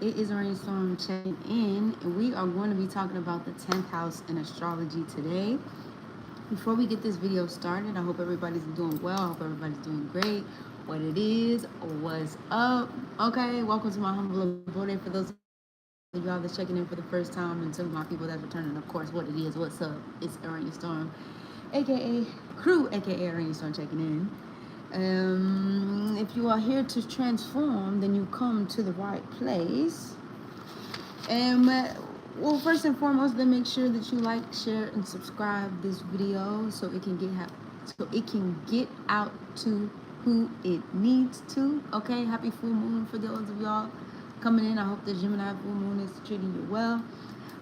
It is Rainstorm checking in, and we are going to be talking about the 10th house in astrology today. Before we get this video started, I hope everybody's doing well. I hope everybody's doing great. What it is, what's up? Okay, welcome to my humble abode. For those of y'all that's checking in for the first time, and some of my people that's returning, of course, what it is, what's up? It's Rainstorm, aka Crew, aka Rainstorm checking in. If you are here to transform, then you come to the right place. Well, first and foremost, then make sure that you like, share, and subscribe this video so it can get out to who it needs to. Okay, happy full moon for those of y'all coming in. I hope the Gemini full moon is treating you well.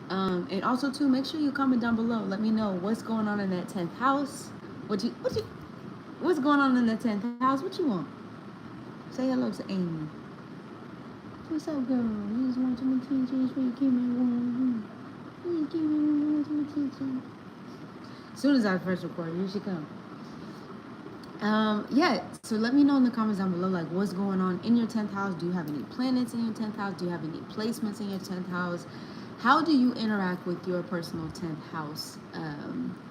And also too, make sure you comment down below. Let me know what's going on in that 10th house. What's going on in the 10th house? What you want? Say hello to Amy. What's up, girl? You just want some attention, so you keep me warm. You keep me warm, some attention. As soon as I first record, here she come. Yeah, so let me know in the comments down below, like, what's going on in your 10th house. Do you have any planets in your 10th house? Do you have any placements in your 10th house? How do you interact with your personal 10th house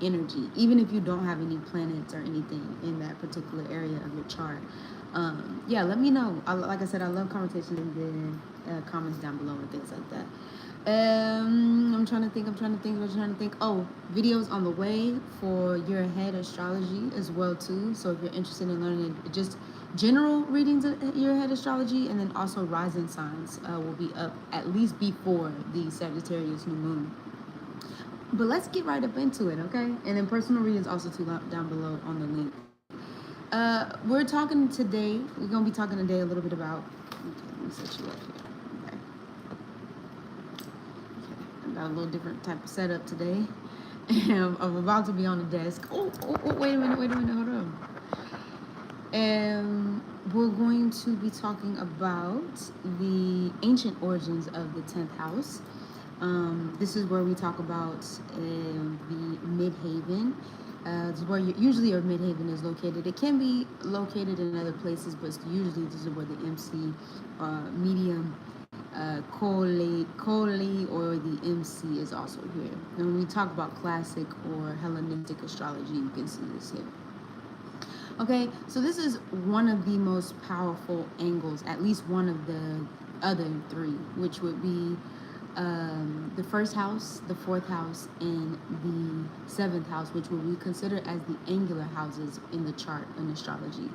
energy, even if you don't have any planets or anything in that particular area of your chart? Yeah, let me know. Like I said, I love conversations in the comments down below and things like that. I'm trying to think. Oh, videos on the way for your head astrology as well too. So if you're interested in learning just general readings of your head astrology, and then also rising signs will be up at least before the Sagittarius new moon. But let's get right up into it, okay? And then personal readings also too down below on the link. We're talking today. We're gonna be talking today a little bit about. Okay, let me set you up here. I got a little different type of setup today. I'm about to be on the desk. Oh, wait a minute, hold on. We're going to be talking about the ancient origins of the 10th house. This is where we talk about the midhaven. This is where usually your midhaven is located. It can be located in other places, but usually this is where the MC, medium, Koli, or the MC is also here. And when we talk about classic or Hellenistic astrology, you can see this here. Okay, so this is one of the most powerful angles, at least one of the other three, which would be the first house, the fourth house, and the seventh house, which would be considered as the angular houses in the chart in astrology.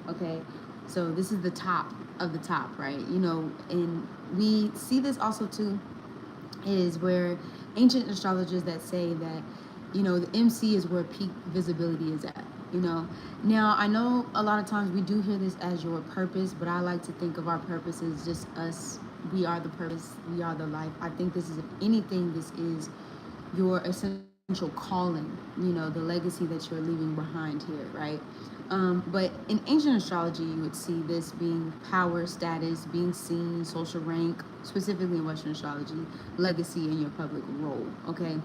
Okay, so this is the top of the top, right? You know, and we see this also too is where ancient astrologers that say that, you know, the MC is where peak visibility is at. You know, now I know a lot of times we do hear this as your purpose, but I like to think of our purpose as just us. We are the purpose. We are the life. I think this is, if anything, this is your essential calling, you know, the legacy that you're leaving behind here, right? But in ancient astrology, you would see this being power, status, being seen, social rank, specifically in Western astrology, legacy, in your public role, okay?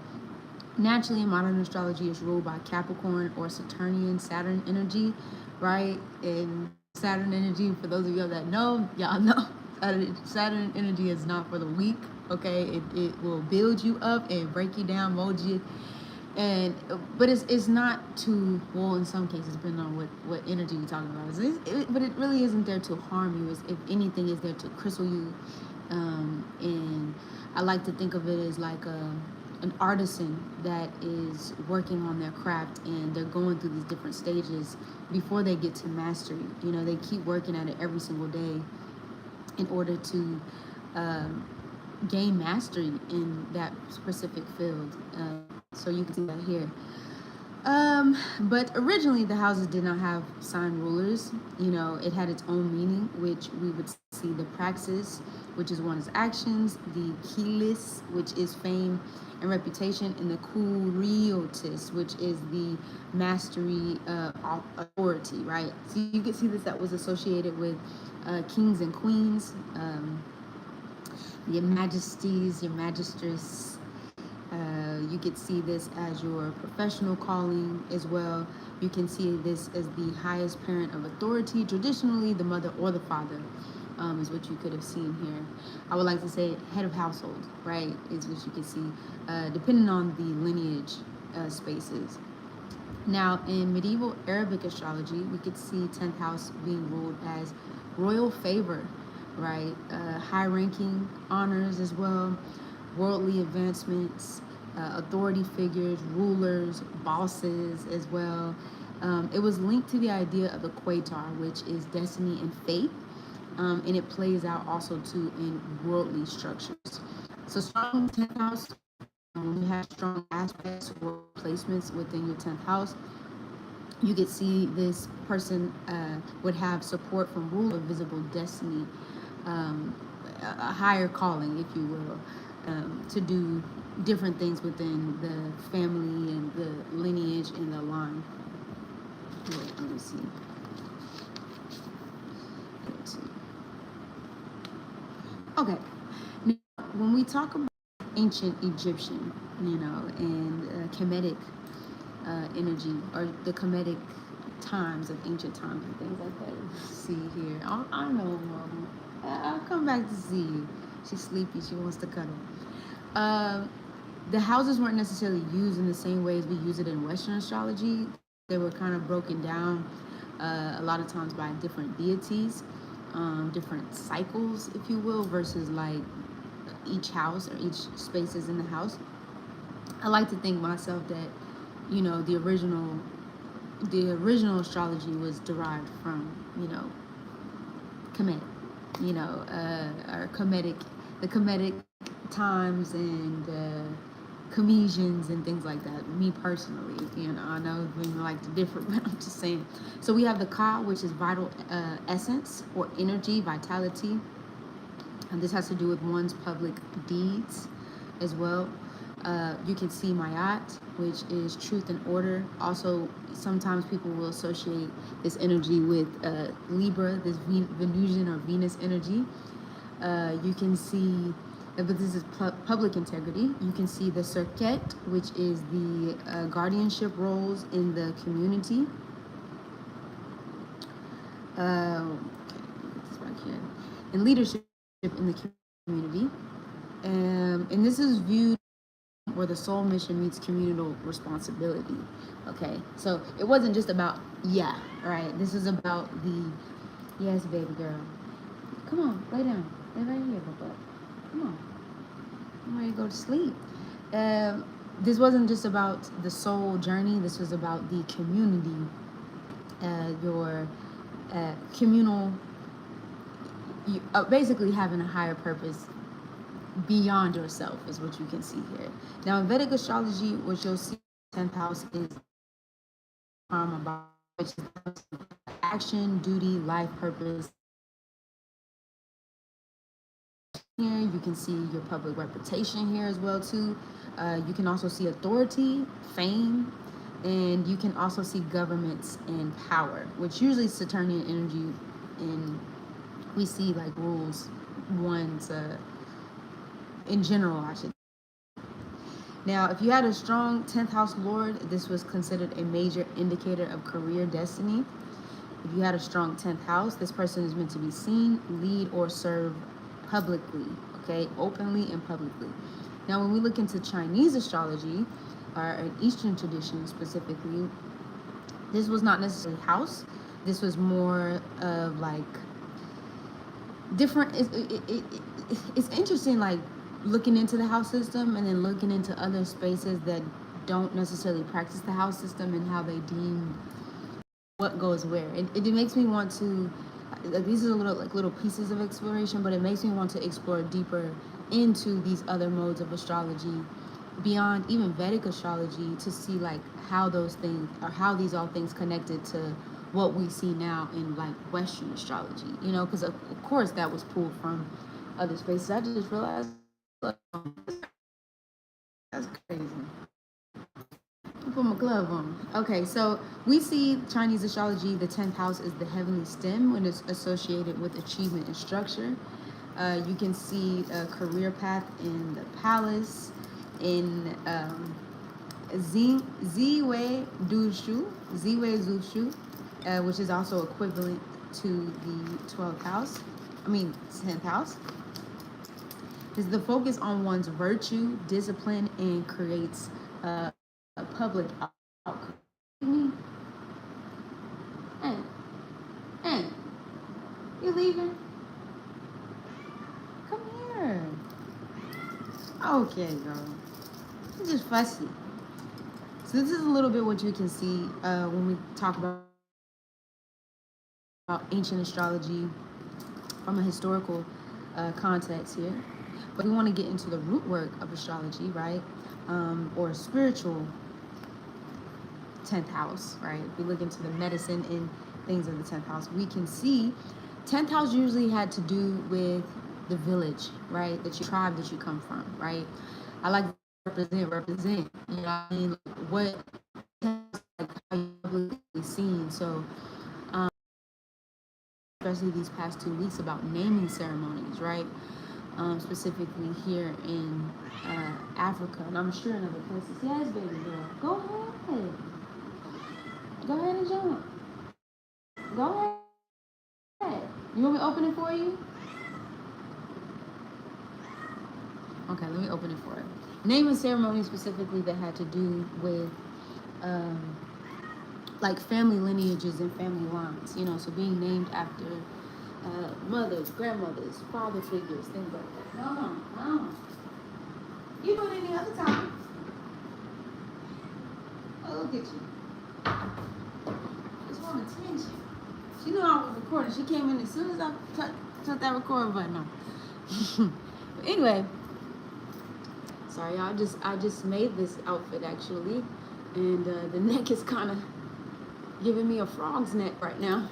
Naturally, in modern astrology, it's ruled by Capricorn or Saturnian Saturn energy, right? And Saturn energy, for those of y'all that know, y'all know, Saturn energy is not for the weak, okay? It will build you up and break you down, mold you. But it's not to, well, in some cases, depending on what energy you're talking about. But it really isn't there to harm you. If anything, is there to crystal you. And I like to think of it as like an artisan that is working on their craft, and they're going through these different stages before they get to mastery. You know, they keep working at it every single day in order to gain mastery in that specific field. So you can see that here. But originally the houses did not have sign rulers. You know, it had its own meaning, which we would see the praxis, which is one's actions, the kelis, which is fame and reputation, and the kuriotis, which is the mastery authority, right? So you can see this, that was associated with kings and queens, your majesties, your magistress. You could see this as your professional calling as well. You can see this as the highest parent of authority, traditionally the mother or the father. is what you could have seen here. I would like to say head of household, right, is what you can see, depending on the lineage spaces. Now, in medieval Arabic astrology, we could see 10th house being ruled as royal favor, right? High-ranking honors as well, worldly advancements, authority figures, rulers, bosses as well. It was linked to the idea of the Quatar, which is destiny and fate, and it plays out also too in worldly structures. So strong 10th house, when you have strong aspects or placements within your 10th house, you could see this person would have support from rule of visible destiny, a higher calling, if you will, to do different things within the family and the lineage and the line. Wait, let me see. Okay, now when we talk about ancient Egyptian, and Kemetic energy, or the Kemetic times of ancient times and things like that. Let's see here. I know, Mom. I'll come back to see you. She's sleepy. She wants to cuddle. The houses weren't necessarily used in the same way as we use it in Western astrology. They were kind of broken down a lot of times by different deities, different cycles, if you will, versus like each house or each spaces in the house. I like to think myself that, the original astrology was derived from, Kemet, or the Kemetic times and Comesians and things like that. Me personally, I know we like to differ, but I'm just saying. So we have the Ka, which is vital essence or energy, vitality, and this has to do with one's public deeds as well. You can see Mayat, which is truth and order. Also, sometimes people will associate this energy with Libra, this Venusian or Venus energy. You can see, but this is public integrity. You can see the Circuit, which is the guardianship roles in the community. Okay, this back here. And leadership in the community. And this is viewed where the soul mission meets communal responsibility. Okay, so it wasn't just about right. This is about the yes, baby girl. Come on, lay down. Lay right here, Papa. Come on. I'm ready to go to sleep. This wasn't just about the soul journey. This was about the community, your communal. Basically having a higher purpose beyond yourself is what you can see here. Now in Vedic astrology, what you'll see 10th house is karma, which is action, duty, life, purpose. Here you can see your public reputation here as well too. You can also see authority, fame, and you can also see governments and power, which usually is Saturnian energy, and we see like rules ones in general, I should. Now, if you had a strong 10th house lord, this was considered a major indicator of career destiny. If you had a strong 10th house, this person is meant to be seen, lead, or serve publicly, okay, openly and publicly. Now, when we look into Chinese astrology, or an Eastern tradition specifically, this was not necessarily house. This was more of like different. It's interesting, like looking into the house system and then looking into other spaces that don't necessarily practice the house system and how they deem what goes where. It makes me want to, like, these are little pieces of exploration, but it makes me want to explore deeper into these other modes of astrology beyond even Vedic astrology, to see like how those things, or how these all things connected to what we see now in like Western astrology, because of course that was pulled from other spaces. I just realized that's crazy. I put my glove on. Okay, so we see Chinese astrology, the 10th house is the heavenly stem when it's associated with achievement and structure. You can see a career path in the palace, in Ziwei Zushu, which is also equivalent to the 12th house. 10th house, is the focus on one's virtue, discipline, and creates a public outcome. Hey, you leaving? Come here. Okay, girl. You're just fussy. So this is a little bit what you can see when we talk about ancient astrology from a historical context here. But we want to get into the root work of astrology, right? Or spiritual 10th house, right? If we look into the medicine and things of the 10th house, we can see 10th house usually had to do with the village, right? That your tribe that you come from, right? I like represent, you know what I mean? What, like, how you publicly seen. So, especially these past 2 weeks about naming ceremonies, right? Specifically here in Africa, and I'm sure in other places. Yes, baby girl. Go ahead. Go ahead and jump. Go ahead. You want me to open it for you? Okay, let me open it for her. Naming ceremonies specifically that had to do with like family lineages and family lines, you know, so being named after mothers, grandmothers, father figures, things like that. No. You do it any other time. Oh, look at you. Just want attention. She knew I was recording. She came in as soon as I touched that record button on. But anyway, sorry, y'all. I just made this outfit actually, and the neck is kind of giving me a frog's neck right now.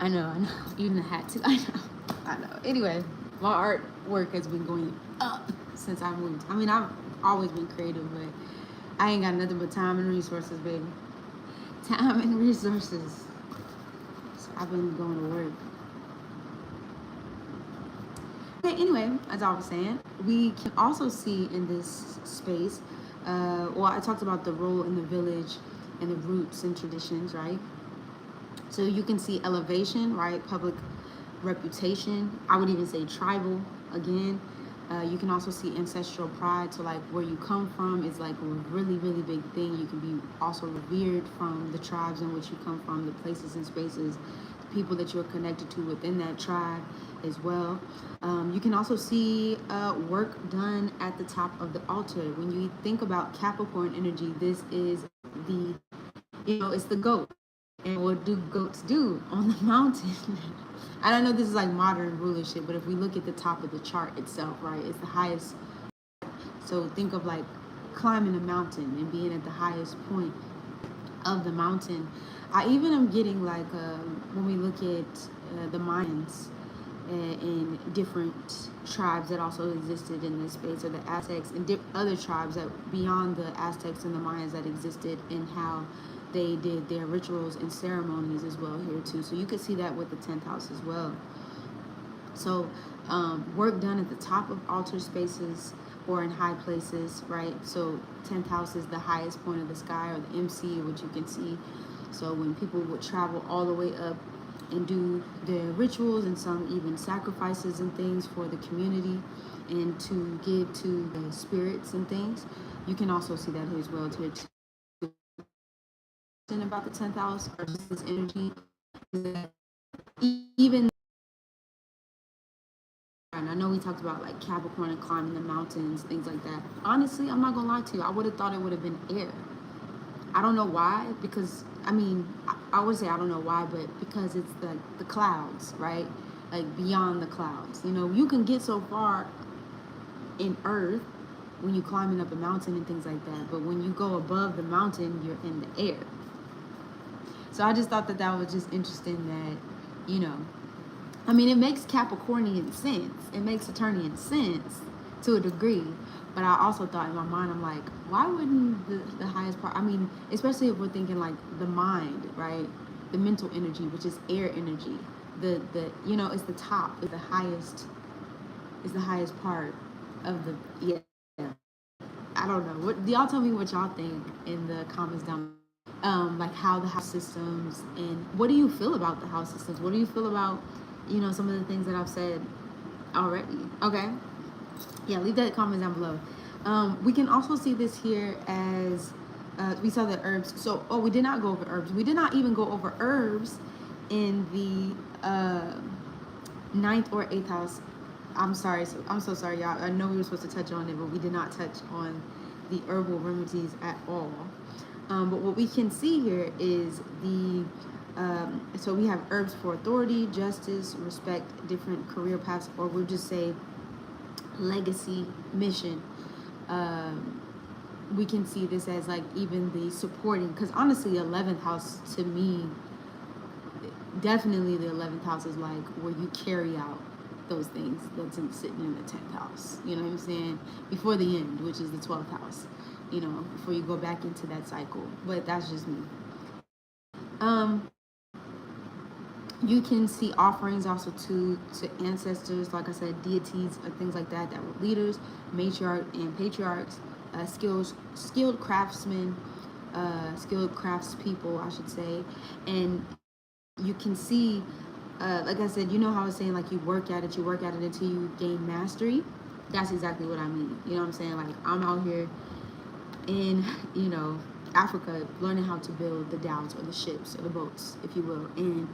I know. Even the hat too. I know. Anyway, my artwork has been going up since I moved. I mean, I've always been creative, but I ain't got nothing but time and resources, baby. Time and resources. So I've been going to work. Okay, anyway, as I was saying, we can also see in this space, well, I talked about the role in the village and the roots and traditions, right? So you can see elevation, right? Public reputation. I would even say tribal again. You can also see ancestral pride. So like where you come from is like a really, really big thing. You can be also revered from the tribes in which you come from, the places and spaces, the people that you're connected to within that tribe as well. You can also see work done at the top of the altar. When you think about Capricorn energy, this is the, it's the goat. And what do goats do on the mountain? I don't know, this is like modern rulership, but if we look at the top of the chart itself, right, it's the highest. So think of like climbing a mountain and being at the highest point of the mountain. I even am getting like when we look at the Mayans and different tribes that also existed in this space, or the Aztecs and other tribes that beyond the Aztecs and the Mayans that existed, and how they did their rituals and ceremonies as well here too. So you could see that with the 10th house as well. So work done at the top of altar spaces or in high places, right? So 10th house is the highest point of the sky, or the MC, which you can see. So when people would travel all the way up and do their rituals and some even sacrifices and things for the community and to give to the spirits and things, you can also see that here as well too. About the 10th house or just this energy, even, and I know we talked about like Capricorn and climbing the mountains, things like that. Honestly, I'm not gonna lie to you, I would have thought it would have been air. I don't know why, because I would say I don't know why, but because it's the clouds, right? Like beyond the clouds, you can get so far in earth when you're climbing up a mountain and things like that, but when you go above the mountain, you're in the air. So I just thought that was just interesting that, it makes Capricornian sense. It makes Saturnian sense to a degree. But I also thought in my mind, I'm like, why wouldn't the highest part, especially if we're thinking like the mind, right? The mental energy, which is air energy. It's the top, it's the highest part of the, yeah. I don't know. Y'all tell me what y'all think in the comments down. Like how the house systems, and what do you feel about the house systems? What do you feel about some of the things that I've said already. Okay. Yeah, leave that comment down below. We can also see this here as we saw the herbs. So, we did not go over herbs. We did not even go over herbs in the ninth or eighth house. I'm sorry. I'm so sorry, y'all. I know we were supposed to touch on it, but we did not touch on the herbal remedies at all. But what we can see here is so we have herbs for authority, justice, respect, different career paths, or we'll just say legacy, mission. We can see this as like even the supporting, because honestly, 11th house to me, definitely the 11th house is like where you carry out those things that's sitting in the 10th house. You know what I'm saying? Before the end, which is the 12th house. Before you go back into that cycle. But that's just me. You can see offerings also to ancestors, like I said, deities, things like that were leaders, matriarch and patriarchs, skilled craftsmen, skilled craftspeople, I should say. And you can see, like I said, how I was saying, like you work at it until you gain mastery. That's exactly what I mean. You know what I'm saying? Like I'm out here in, Africa, learning how to build the dhows or the ships or the boats, if you will. And,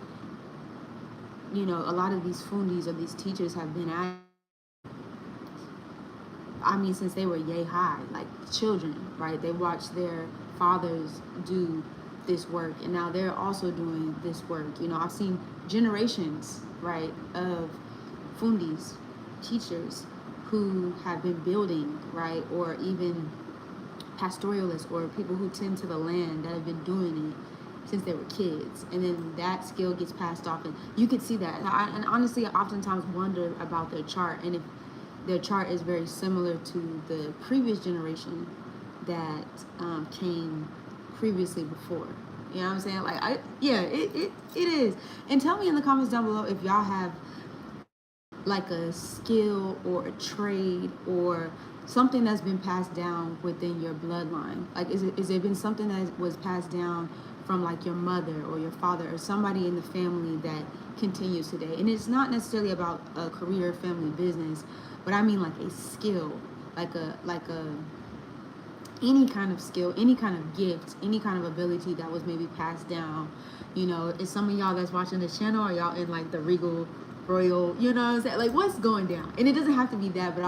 a lot of these fundis or these teachers have been at, since they were yay high, like children, right? They watched their fathers do this work, and now they're also doing this work. I've seen generations, right, of fundis, teachers who have been building, right, or even pastoralists or people who tend to the land that have been doing it since they were kids, and then that skill gets passed off, and you could see that. And honestly, I oftentimes wonder about their chart, and if their chart is very similar to the previous generation that came previously before. You know what I'm saying? Like, it is. And tell me in the comments down below if y'all have like a skill or a trade or something that's been passed down within your bloodline. Like, is it been something that was passed down from like your mother or your father or somebody in the family that continues today? And it's not necessarily about a career, family, business, but I mean like a skill, like a any kind of skill, any kind of gift, any kind of ability that was maybe passed down. Is some of y'all that's watching this channel, are y'all in like the regal royal, what I'm saying? Like, what's going down? And it doesn't have to be that, but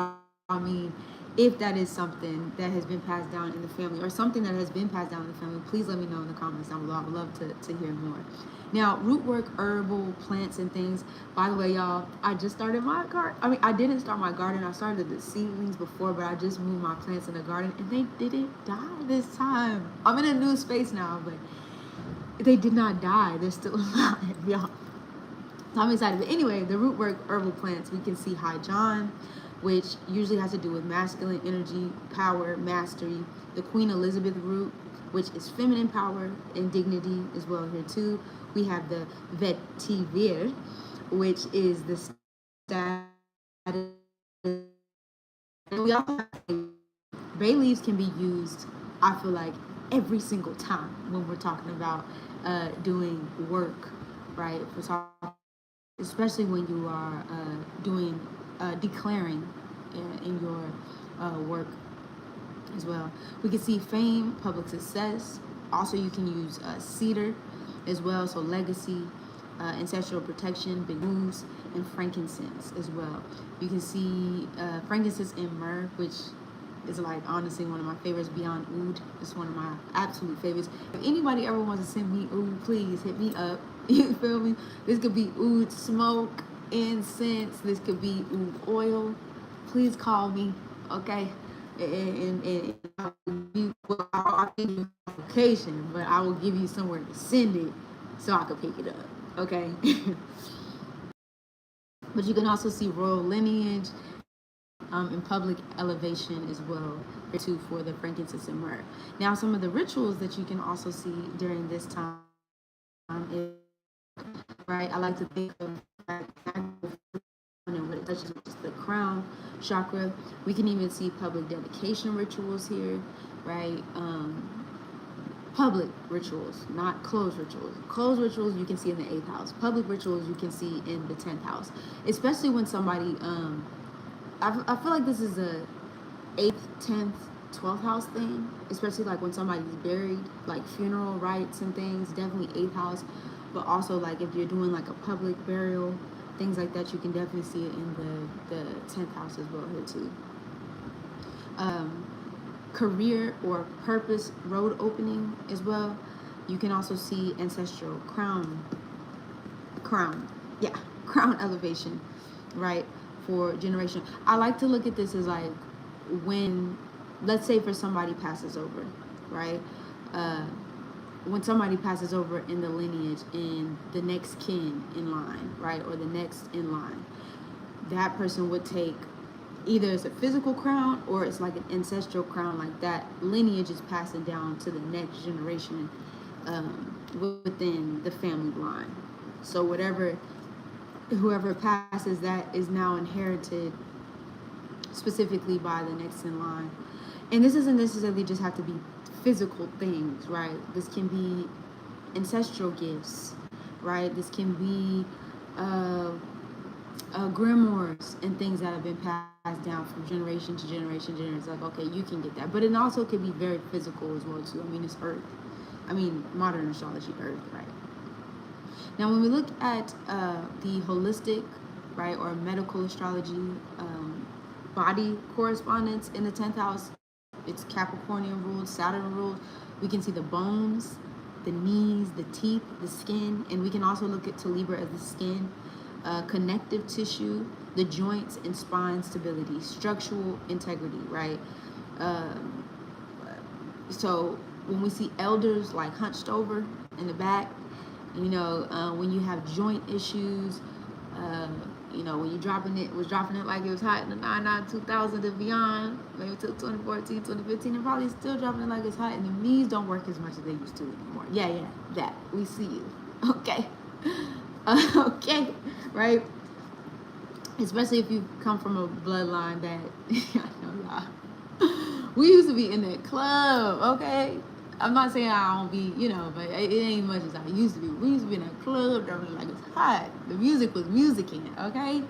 I mean, if that is something that has been passed down in the family or something that has been passed down in the family, please let me know in the comments down below. I would love to hear more. Now, rootwork, herbal plants and things. By the way, y'all, I just started my garden. I didn't start my garden. I started the seedlings before, but I just moved my plants in the garden and they didn't die this time. I'm in a new space now, but they did not die. They're still alive, y'all. So I'm excited. But anyway, the rootwork herbal plants, we can see High John, which usually has to do with masculine energy, power, mastery. The Queen Elizabeth root, which is feminine power and dignity as well here too. We have the vetiver, which is the status. And we also have bay leaves can be used, I feel like, every single time when we're talking about doing work, right? For talking, especially when you are doing declaring in your work as well. We can see fame, public success. Also, you can use cedar as well, so legacy, ancestral protection, big moves, and frankincense as well. You can see frankincense and myrrh, which is like honestly one of my favorites beyond oud. It's one of my absolute favorites. If anybody ever wants to send me oud, please hit me up. You feel me? This could be oud smoke, incense. This could be oud oil. Please call me, okay? And I'll give you a location, but I will give you somewhere to send it so I can pick it up, okay? But you can also see royal lineage and public elevation as well, too, for the frankincense and myrrh. Now, some of the rituals that you can also see during this time is, right, I like to think of and what it touches, which is the crown chakra. We can even see public dedication rituals here, right? Public rituals, not closed rituals. Closed rituals you can see in the 8th house. Public rituals you can see in the 10th house. Especially when somebody, I feel like this is a 8th, 10th, 12th house thing. Especially like when somebody's buried, like funeral rites and things, definitely 8th house. But also like if you're doing like a public burial, things like that, you can definitely see it in the 10th house as well here too. Career or purpose road opening as well. You can also see ancestral crown elevation, right, for generation. I like to look at this as like when, let's say for somebody passes over, right, when somebody passes over in the lineage and the next kin in line, right, or the next in line, that person would take either it's a physical crown or it's like an ancestral crown, like that lineage is passing down to the next generation within the family line. So whoever passes that is now inherited specifically by the next in line. And this doesn't necessarily just have to be physical things, right? This can be ancestral gifts, right? This can be grimoires and things that have been passed down from generation to generation. It's like, okay, you can get that. But it also could be very physical as well, too. I mean, it's Earth. I mean, modern astrology, Earth, right? Now, when we look at the holistic, right, or medical astrology body correspondence in the 10th house, it's Capricornian ruled, Saturn ruled. We can see the bones, the knees, the teeth, the skin, and we can also look at Libra as the skin, connective tissue, the joints and spine stability, structural integrity, right? So when we see elders like hunched over in the back, when you have joint issues, when you're dropping it like it was hot in the 99, 2000 and beyond, maybe till 2014, 2015, and probably still dropping it like it's hot, and the knees don't work as much as they used to anymore. Yeah, that. We see you. Okay. Okay, right? Especially if you come from a bloodline that, I know y'all, we used to be in that club, okay? I'm not saying I don't be, but it ain't much as I used to be. We used to be in that club, dropping like it's hot. The music was musicking, okay?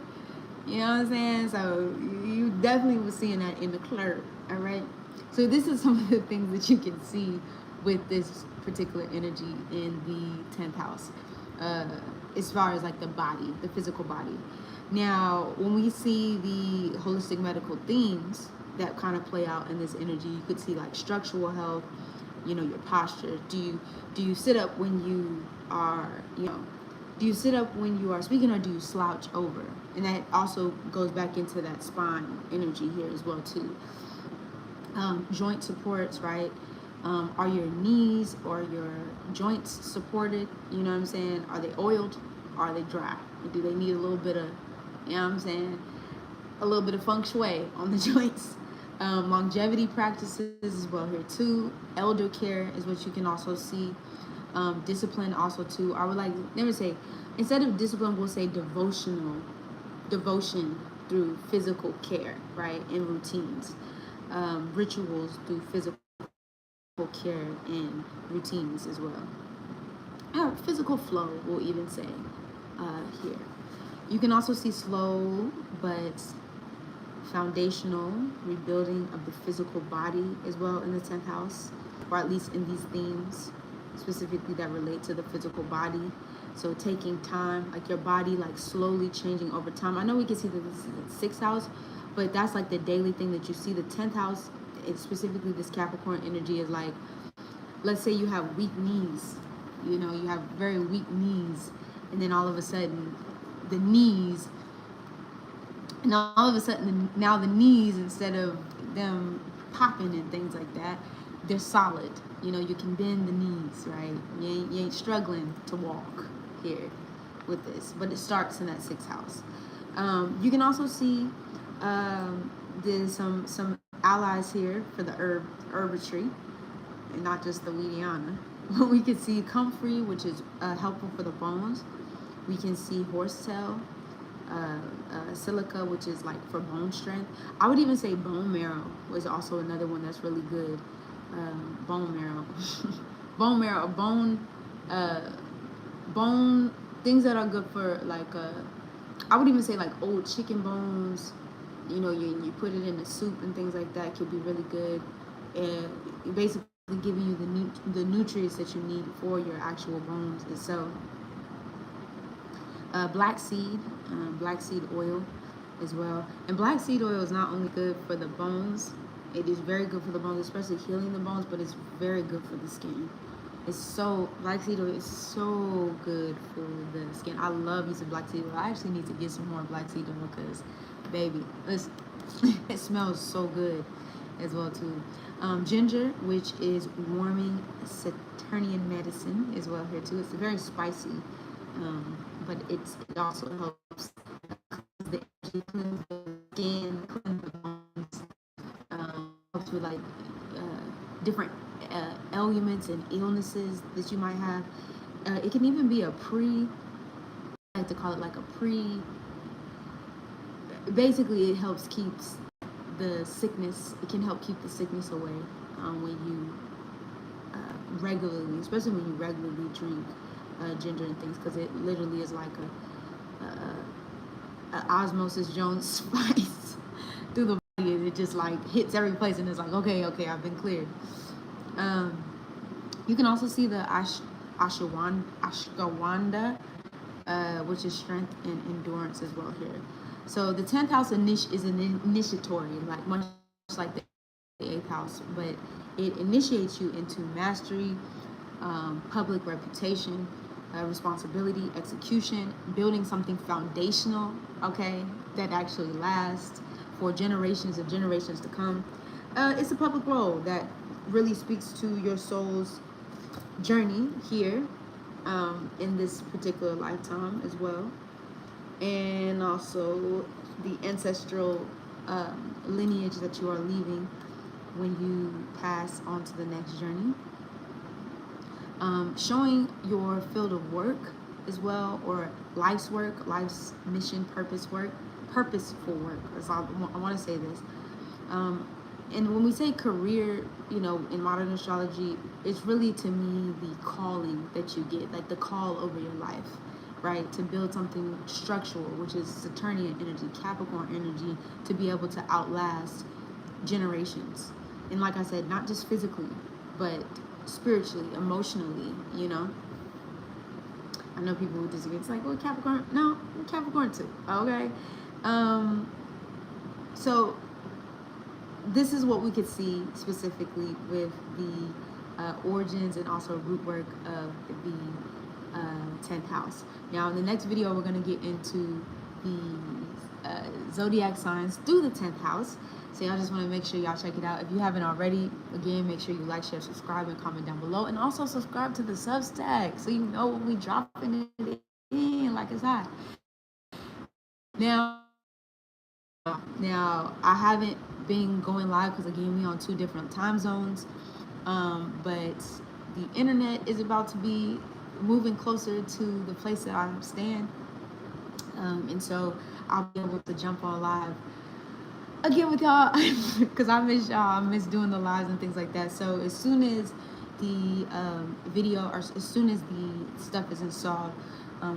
You know what I'm saying? So you definitely was seeing that in the club, all right? So this is some of the things that you can see with this particular energy in the 10th house, as far as like the body, the physical body. Now, when we see the holistic medical themes that kind of play out in this energy, you could see like structural health, your posture. Do you sit up when you are, do you sit up when you are speaking, or do you slouch over? And that also goes back into that spine energy here as well too. Joint supports, right? Are your knees or your joints supported? You know what I'm saying? Are they oiled? Are they dry? Do they need a little bit of, you know what I'm saying, a little bit of feng shui on the joints? Longevity practices as well here too. Elder care is what you can also see. Discipline also too. I would like never say, instead of discipline, we'll say devotion through physical care, right, and routines. Rituals through physical care and routines as well. Physical flow, we'll even say here. You can also see slow but foundational rebuilding of the physical body as well in the 10th house, or at least in these themes specifically that relate to the physical body. So taking time, like your body like slowly changing over time. I know we can see that this is the 6th house, but that's like the daily thing that you see. The 10th house, it's specifically this Capricorn energy, is like, let's say you have weak knees, you have very weak knees, and then all of a sudden the knees, and all of a sudden now the knees, instead of them popping and things like that, they're solid. You can bend the knees, right? You ain't struggling to walk here with this, but it starts in that 6th house. You can also see there's some allies here for the herbetry, and not just the weediana. We can see comfrey, which is helpful for the bones. We can see horsetail, silica, which is like for bone strength. I would even say bone marrow was also another one that's really good. Bone marrow. bone marrow, uh, bone things that are good for like I would even say like old chicken bones. You know, you put it in the soup and things like that could be really good, and basically giving you the nutrients that you need for your actual bones itself. Black seed oil as well. And black seed oil is not only good for the bones, it is very good for the bones, especially healing the bones, but it's very good for the skin. Black seed oil is so good for the skin. I love using black seed oil. I actually need to get some more black seed oil because, baby, it smells so good as well too. Ginger, which is warming Saturnian medicine as well here too. It's very spicy, but it also helps the energy, cleanse the skin, cleanse the bones, helps with like different ailments and illnesses that you might have. It can even be I like to call it like a basically it helps keeps the sickness, it can help keep the sickness away when you regularly, especially when you regularly drink ginger and things, because it literally is like a osmosis Jones spice through the body, and it just like hits every place, and it's like okay, I've been cleared. You can also see the ashwagandha, which is strength and endurance as well here. So the 10th house is an initiatory, like much like the 8th house, but it initiates you into mastery, public reputation, responsibility, execution, building something foundational, okay, that actually lasts for generations and generations to come. It's a public role that really speaks to your soul's journey here in this particular lifetime as well, and also the ancestral lineage that you are leaving when you pass on to the next journey. Showing your field of work as well, or life's work, life's mission, purposeful work. I want to say this. And when we say career, in modern astrology, it's really, to me, the calling that you get, like the call over your life, right? To build something structural, which is Saturnian energy, Capricorn energy, to be able to outlast generations. And like I said, not just physically, but spiritually, emotionally, I know people would disagree. It's like, well, Capricorn, no, Capricorn too, okay? So this is what we could see specifically with the origins and also root work of the 10th house. Now, in the next video, we're going to get into the zodiac signs through the 10th house. So y'all just want to make sure y'all check it out. If you haven't already, again, make sure you like, share, subscribe, and comment down below. And also subscribe to the SUBSTACK so you know when we dropping it in like it's hot. Now, I haven't been going live because, again, we on 2 different time zones. But the internet is about to be moving closer to the place that I stand. And so I'll be able to jump on live again with y'all because I miss y'all. I miss doing the lives and things like that. So as soon as the video, or as soon as the stuff is installed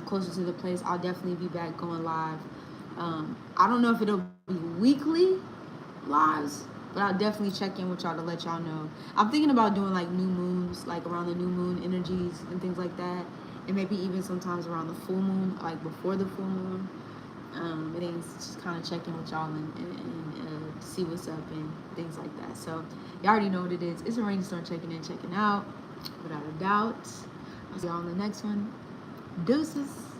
closer to the place, I'll definitely be back going live. I don't know if it'll be weekly lives, but I'll definitely check in with y'all to let y'all know. I'm thinking about doing like new moons, like around the new moon energies and things like that, and maybe even sometimes around the full moon, like before the full moon. It ain't just kind of checking with y'all and see what's up and things like that. So y'all already know what it is. It's a rainstorm, checking in, checking out, without a doubt. I'll see y'all on the next one. Deuces.